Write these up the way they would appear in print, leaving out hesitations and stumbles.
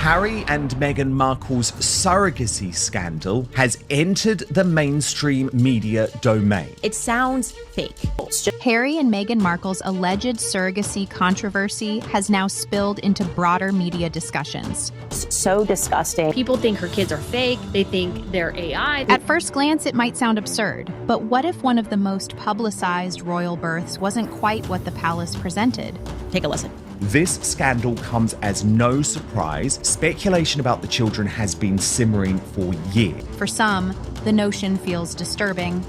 Harry and Meghan Markle's surrogacy scandal has entered the mainstream media domain. It sounds fake. Harry and Meghan Markle's alleged surrogacy controversy has now spilled into broader media discussions. It's so disgusting. People think her kids are fake. They think they're AI. At first glance, it might sound absurd, but what if one of the most publicized royal births wasn't quite what the palace presented? Take a listen. This scandal comes as no surprise. Speculation about the children has been simmering for years. For some, the notion feels disturbing.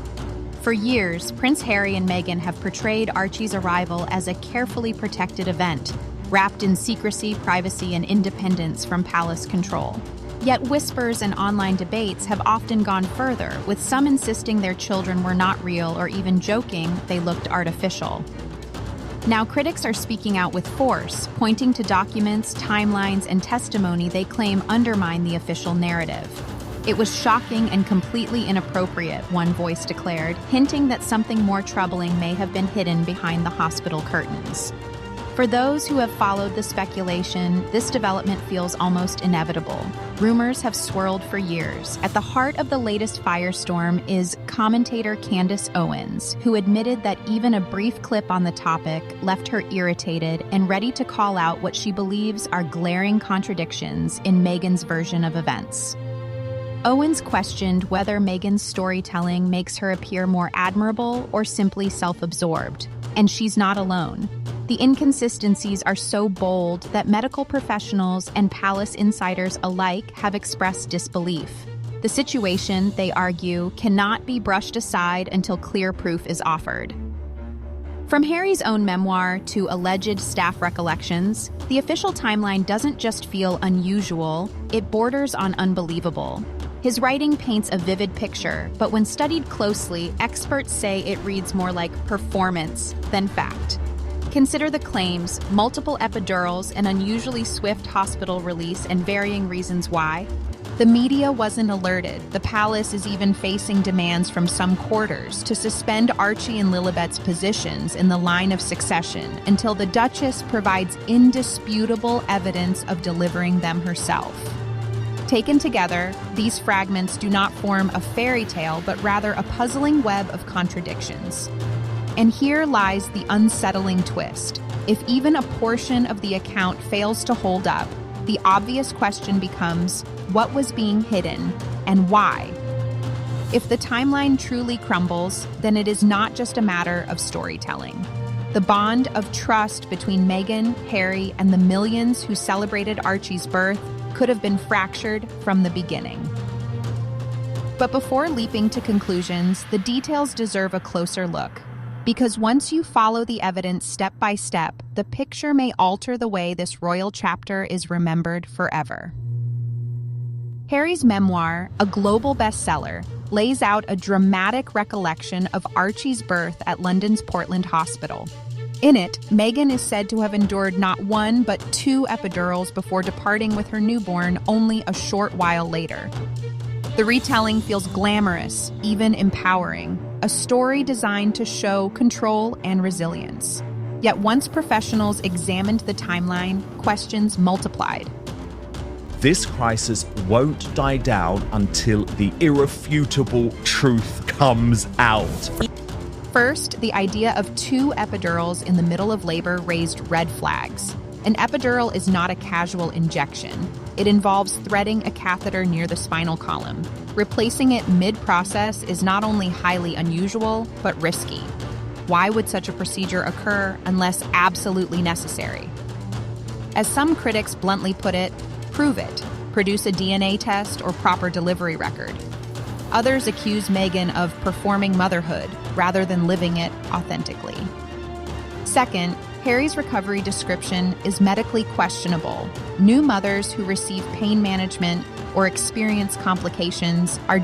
For years, Prince Harry and Meghan have portrayed Archie's arrival as a carefully protected event, wrapped in secrecy, privacy, and independence from palace control. Yet whispers and online debates have often gone further, with some insisting their children were not real or even joking they looked artificial. Now critics are speaking out with force, pointing to documents, timelines, and testimony they claim undermine the official narrative. It was shocking and completely inappropriate, one voice declared, hinting that something more troubling may have been hidden behind the hospital curtains. For those who have followed the speculation, this development feels almost inevitable. Rumors have swirled for years. At the heart of the latest firestorm is commentator Candace Owens, who admitted that even a brief clip on the topic left her irritated and ready to call out what she believes are glaring contradictions in Meghan's version of events. Owens questioned whether Meghan's storytelling makes her appear more admirable or simply self-absorbed, and she's not alone. The inconsistencies are so bold that medical professionals and palace insiders alike have expressed disbelief. The situation, they argue, cannot be brushed aside until clear proof is offered. From Harry's own memoir to alleged staff recollections, the official timeline doesn't just feel unusual, it borders on unbelievable. His writing paints a vivid picture, but when studied closely, experts say it reads more like performance than fact. Consider the claims, multiple epidurals, an unusually swift hospital release, and varying reasons why. The media wasn't alerted. The palace is even facing demands from some quarters to suspend Archie and Lilibet's positions in the line of succession until the Duchess provides indisputable evidence of delivering them herself. Taken together, these fragments do not form a fairy tale, but rather a puzzling web of contradictions. And here lies the unsettling twist. If even a portion of the account fails to hold up, the obvious question becomes, what was being hidden and why? If the timeline truly crumbles, then it is not just a matter of storytelling. The bond of trust between Meghan, Harry, and the millions who celebrated Archie's birth could have been fractured from the beginning. But before leaping to conclusions, the details deserve a closer look. Because once you follow the evidence step by step, the picture may alter the way this royal chapter is remembered forever. Harry's memoir, a global bestseller, lays out a dramatic recollection of Archie's birth at London's Portland Hospital. In it, Meghan is said to have endured not one but 2 epidurals before departing with her newborn only a short while later. The retelling feels glamorous, even empowering, a story designed to show control and resilience. Yet once professionals examined the timeline, questions multiplied. This crisis won't die down until the irrefutable truth comes out. First, the idea of 2 epidurals in the middle of labor raised red flags. An epidural is not a casual injection. It involves threading a catheter near the spinal column. Replacing it mid-process is not only highly unusual, but risky. Why would such a procedure occur unless absolutely necessary? As some critics bluntly put it, prove it. Produce a DNA test or proper delivery record. Others accuse Meghan of performing motherhood rather than living it authentically. Second, Harry's recovery description is medically questionable. New mothers who receive pain management or experience complications are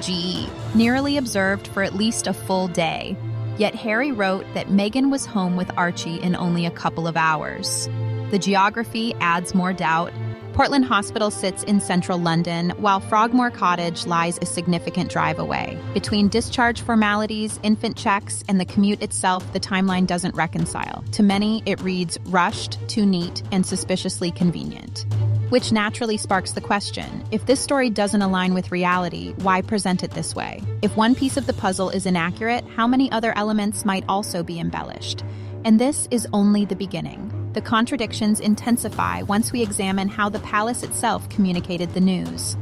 nearly observed for at least a full day. Yet Harry wrote that Meghan was home with Archie in only a couple of hours. The geography adds more doubt. Portland Hospital sits in central London, while Frogmore Cottage lies a significant drive away. Between discharge formalities, infant checks, and the commute itself, the timeline doesn't reconcile. To many, it reads rushed, too neat, and suspiciously convenient. Which naturally sparks the question, if this story doesn't align with reality, why present it this way? If one piece of the puzzle is inaccurate, how many other elements might also be embellished? And this is only the beginning. The contradictions intensify once we examine how the palace itself communicated the news.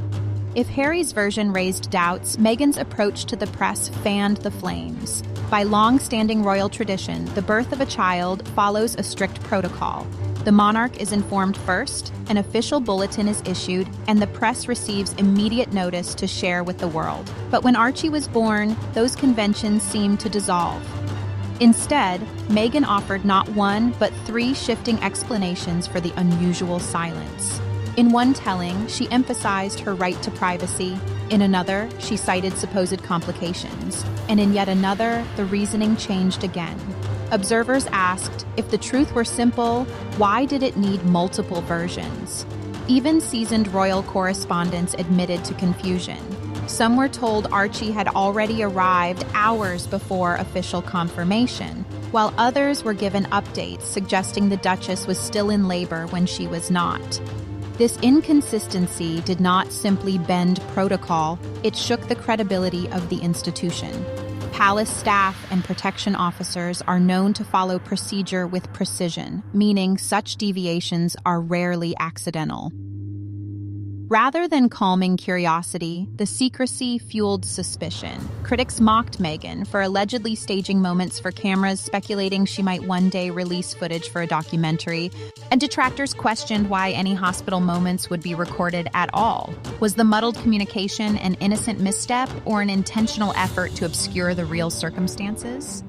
If Harry's version raised doubts, Meghan's approach to the press fanned the flames. By long-standing royal tradition, the birth of a child follows a strict protocol. The monarch is informed first, an official bulletin is issued, and the press receives immediate notice to share with the world. But when Archie was born, those conventions seemed to dissolve. Instead, Meghan offered not one, but 3 shifting explanations for the unusual silence. In one telling, she emphasized her right to privacy. In another, she cited supposed complications. And in yet another, the reasoning changed again. Observers asked, if the truth were simple, why did it need multiple versions? Even seasoned royal correspondents admitted to confusion. Some were told Archie had already arrived hours before official confirmation, while others were given updates suggesting the Duchess was still in labor when she was not. This inconsistency did not simply bend protocol, it shook the credibility of the institution. Palace staff and protection officers are known to follow procedure with precision, meaning such deviations are rarely accidental. Rather than calming curiosity, the secrecy fueled suspicion. Critics mocked Meghan for allegedly staging moments for cameras, speculating she might one day release footage for a documentary, and detractors questioned why any hospital moments would be recorded at all. Was the muddled communication an innocent misstep or an intentional effort to obscure the real circumstances?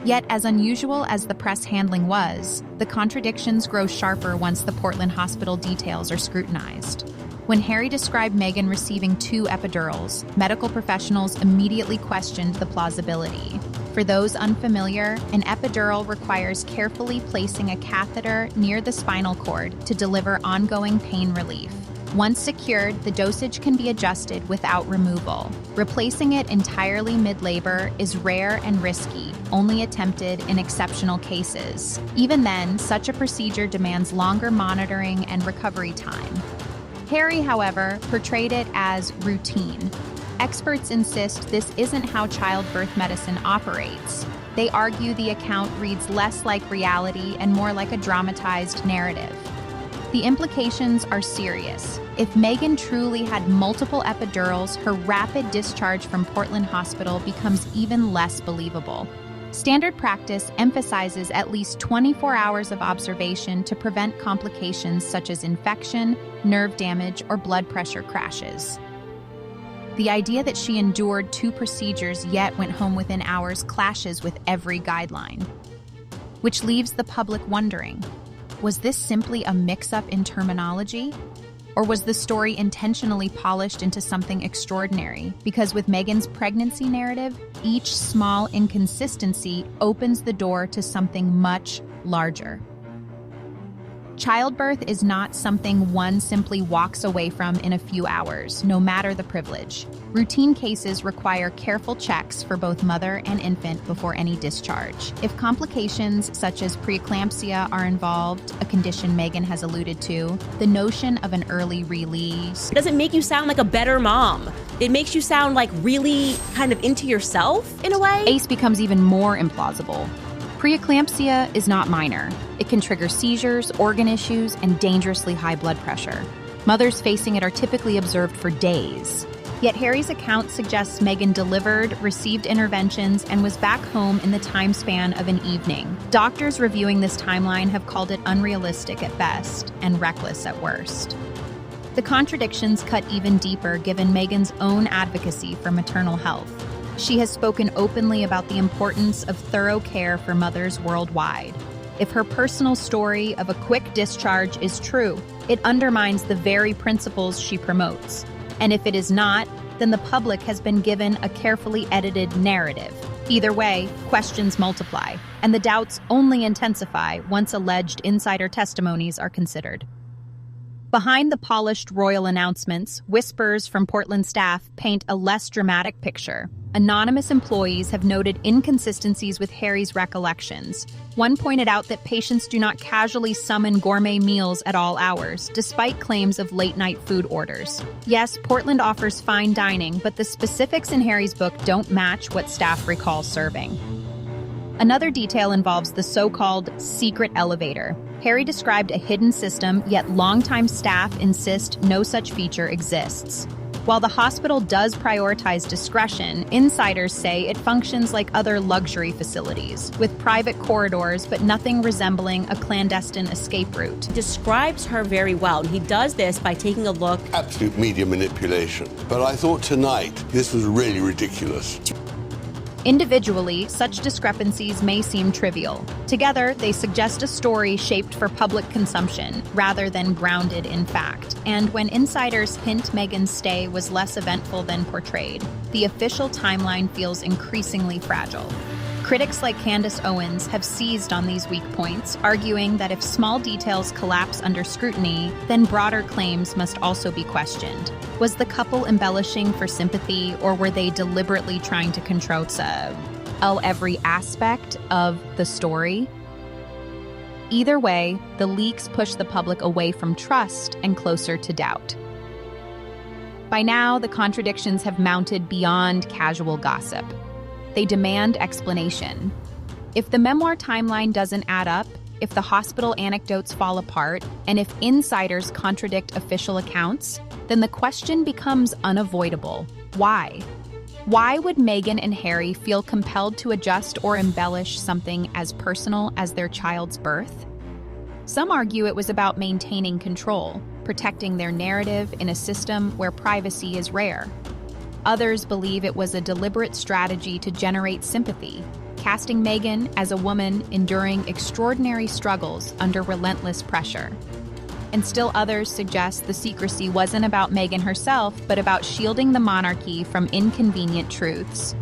Yet, as unusual as the press handling was, the contradictions grow sharper once the Portland hospital details are scrutinized. When Harry described Meghan receiving 2 epidurals, medical professionals immediately questioned the plausibility. For those unfamiliar, an epidural requires carefully placing a catheter near the spinal cord to deliver ongoing pain relief. Once secured, the dosage can be adjusted without removal. Replacing it entirely mid-labor is rare and risky, only attempted in exceptional cases. Even then, such a procedure demands longer monitoring and recovery time. Harry, however, portrayed it as routine. Experts insist this isn't how childbirth medicine operates. They argue the account reads less like reality and more like a dramatized narrative. The implications are serious. If Meghan truly had multiple epidurals, her rapid discharge from Portland Hospital becomes even less believable. Standard practice emphasizes at least 24 hours of observation to prevent complications such as infection, nerve damage, or blood pressure crashes. The idea that she endured 2 procedures yet went home within hours clashes with every guideline, which leaves the public wondering, was this simply a mix-up in terminology? Or was the story intentionally polished into something extraordinary? Because with Meghan's pregnancy narrative, each small inconsistency opens the door to something much larger. Childbirth is not something one simply walks away from in a few hours, no matter the privilege. Routine cases require careful checks for both mother and infant before any discharge. If complications such as preeclampsia are involved, a condition Meghan has alluded to, the notion of an early release Does it make you sound like a better mom? It makes you sound like really kind of into yourself in a way? Ace becomes even more implausible. Preeclampsia is not minor. It can trigger seizures, organ issues, and dangerously high blood pressure. Mothers facing it are typically observed for days. Yet Harry's account suggests Meghan delivered, received interventions, and was back home in the time span of an evening. Doctors reviewing this timeline have called it unrealistic at best and reckless at worst. The contradictions cut even deeper given Meghan's own advocacy for maternal health. She has spoken openly about the importance of thorough care for mothers worldwide. If her personal story of a quick discharge is true, it undermines the very principles she promotes. And if it is not, then the public has been given a carefully edited narrative. Either way, questions multiply, and the doubts only intensify once alleged insider testimonies are considered. Behind the polished royal announcements, whispers from Portland staff paint a less dramatic picture. Anonymous employees have noted inconsistencies with Harry's recollections. One pointed out that patients do not casually summon gourmet meals at all hours, despite claims of late-night food orders. Yes, Portland offers fine dining, but the specifics in Harry's book don't match what staff recall serving. Another detail involves the so-called secret elevator. Harry described a hidden system, yet longtime staff insist no such feature exists. While the hospital does prioritize discretion, insiders say it functions like other luxury facilities, with private corridors but nothing resembling a clandestine escape route. Describes her very well. He does this by taking a look. Absolute media manipulation. But I thought tonight this was really ridiculous. Individually, such discrepancies may seem trivial. Together, they suggest a story shaped for public consumption, rather than grounded in fact. And when insiders hint Meghan's stay was less eventful than portrayed, the official timeline feels increasingly fragile. Critics like Candace Owens have seized on these weak points, arguing that if small details collapse under scrutiny, then broader claims must also be questioned. Was the couple embellishing for sympathy, or were they deliberately trying to control every aspect of the story? Either way, the leaks push the public away from trust and closer to doubt. By now, the contradictions have mounted beyond casual gossip. They demand explanation. If the memoir timeline doesn't add up, if the hospital anecdotes fall apart, and if insiders contradict official accounts, then the question becomes unavoidable. Why? Why would Meghan and Harry feel compelled to adjust or embellish something as personal as their child's birth? Some argue it was about maintaining control, protecting their narrative in a system where privacy is rare. Others believe it was a deliberate strategy to generate sympathy, casting Meghan as a woman enduring extraordinary struggles under relentless pressure. And still others suggest the secrecy wasn't about Meghan herself, but about shielding the monarchy from inconvenient truths.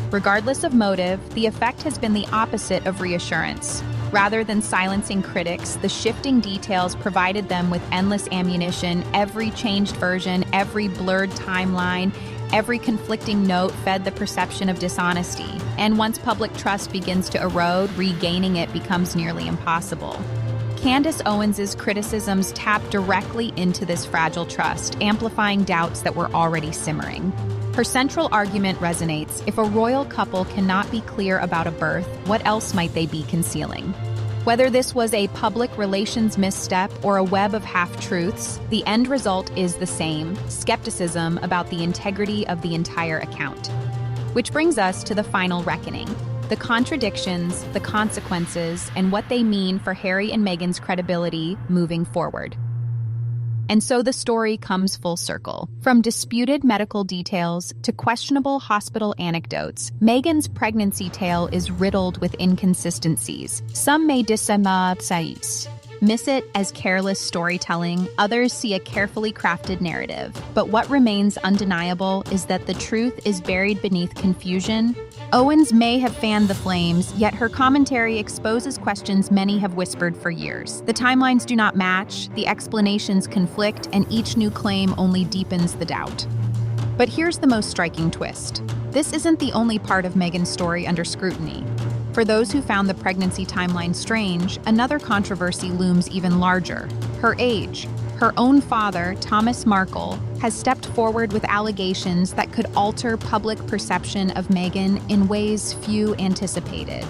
Regardless of motive, the effect has been the opposite of reassurance. Rather than silencing critics, the shifting details provided them with endless ammunition. Every changed version, every blurred timeline, every conflicting note fed the perception of dishonesty. And once public trust begins to erode, regaining it becomes nearly impossible. Candace Owens' criticisms tap directly into this fragile trust, amplifying doubts that were already simmering. Her central argument resonates: if a royal couple cannot be clear about a birth, what else might they be concealing? Whether this was a public relations misstep or a web of half-truths, the end result is the same: skepticism about the integrity of the entire account. Which brings us to the final reckoning: the contradictions, the consequences, and what they mean for Harry and Meghan's credibility moving forward. And so the story comes full circle. From disputed medical details to questionable hospital anecdotes, Meghan's pregnancy tale is riddled with inconsistencies. Some may miss it as careless storytelling, others see a carefully crafted narrative. But what remains undeniable is that the truth is buried beneath confusion. Owens may have fanned the flames, yet her commentary exposes questions many have whispered for years. The timelines do not match, the explanations conflict, and each new claim only deepens the doubt. But here's the most striking twist. This isn't the only part of Meghan's story under scrutiny. For those who found the pregnancy timeline strange, another controversy looms even larger: her age. Her own father, Thomas Markle, has stepped forward with allegations that could alter public perception of Meghan in ways few anticipated.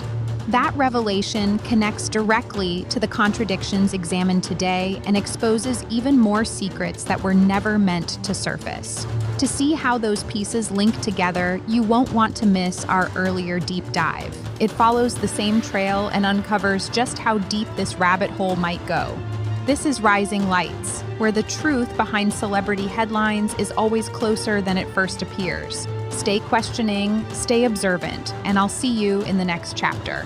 That revelation connects directly to the contradictions examined today and exposes even more secrets that were never meant to surface. To see how those pieces link together, you won't want to miss our earlier deep dive. It follows the same trail and uncovers just how deep this rabbit hole might go. This is Rising Lights, where the truth behind celebrity headlines is always closer than it first appears. Stay questioning, stay observant, and I'll see you in the next chapter.